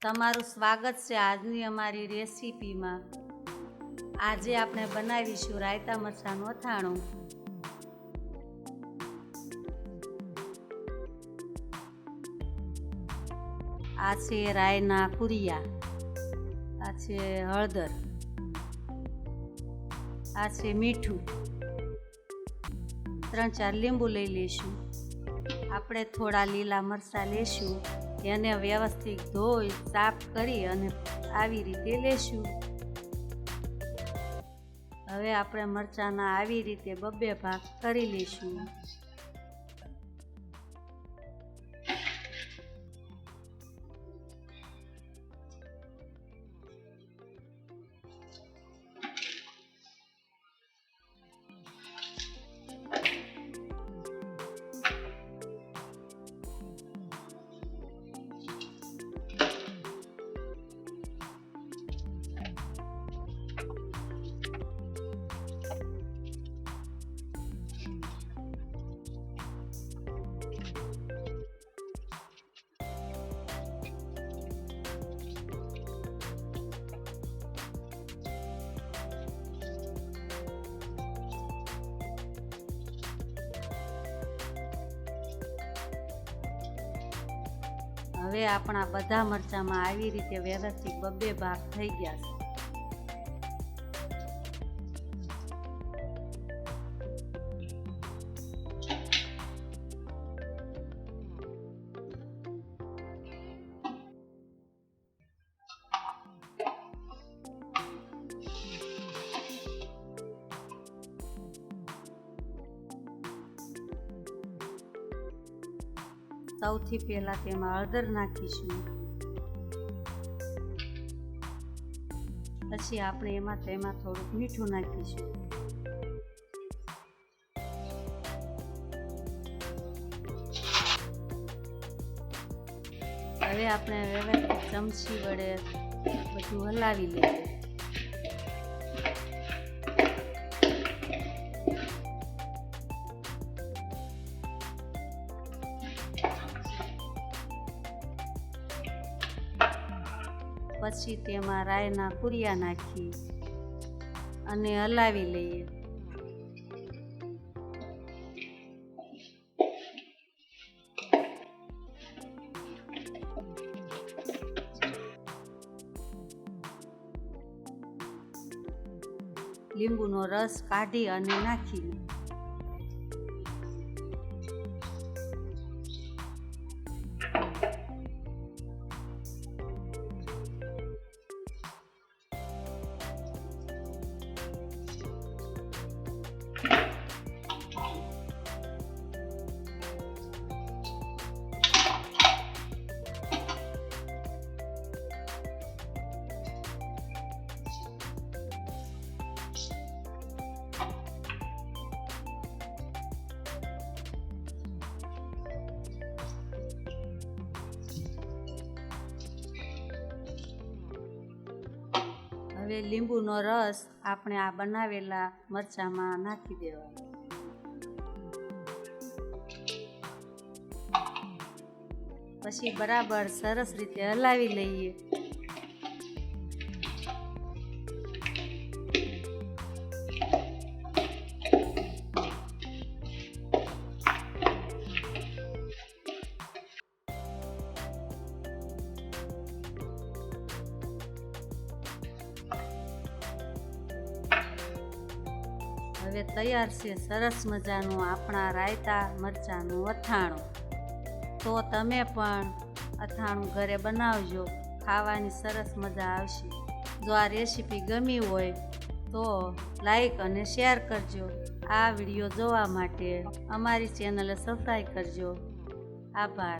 તમારું સ્વાગત છે આજની અમારી રેસીપીમાં। આજે આપણે બનાવીશું રાયતા મરચાંનું અથાણું। આ છે રાયના કુરિયા, આ છે હળદર, આ છે મીઠું, 3-4 લીંબુ લઈ લઈશું। આપણે થોડા લીલા મરચાં લેશું, એને વ્યવસ્થિત ધોઈ સાફ કરી અને આવી રીતે લેશું। હવે આપણે મરચાંના આવી રીતે 2 ભાગ કરી લઈશું। હવે આપણા બધા મરચાંમાં આવી રીતે વ્યવસ્થિત 2 ભાગ થઈ ગયા છે। સૌથી પહેલા તેમાં હળદર નાખીશું, પછી આપણે તેમાં થોડુંક મીઠું નાખીશું, હવે આપણે વ્યવસ્થિત ચમચી વડે બધું હલાવી લઈએ। પછી તેમાં રાયના કુરિયા નાખી અને હલાવી લઈએ। લીંબુનો રસ કાઢી અને નાખી હવે લીંબુનો રસ આપણે આ બનાવેલા મરચાંમાં નાખી દેવાનો, પછી બરાબર સરસ રીતે હલાવી લઈએ। હવે તૈયાર છે સરસ મજાનું આપણા રાયતા મરચાંનું અથાણું। તો તમે પણ અથાણું ઘરે બનાવજો, ખાવાની સરસ મજા આવશે। જો આ રેસીપી ગમી હોય તો લાઈક અને શેર કરજો। આ વિડીયો જોવા માટે અમારી ચેનલને સબસ્ક્રાઈબ કરજો। આભાર।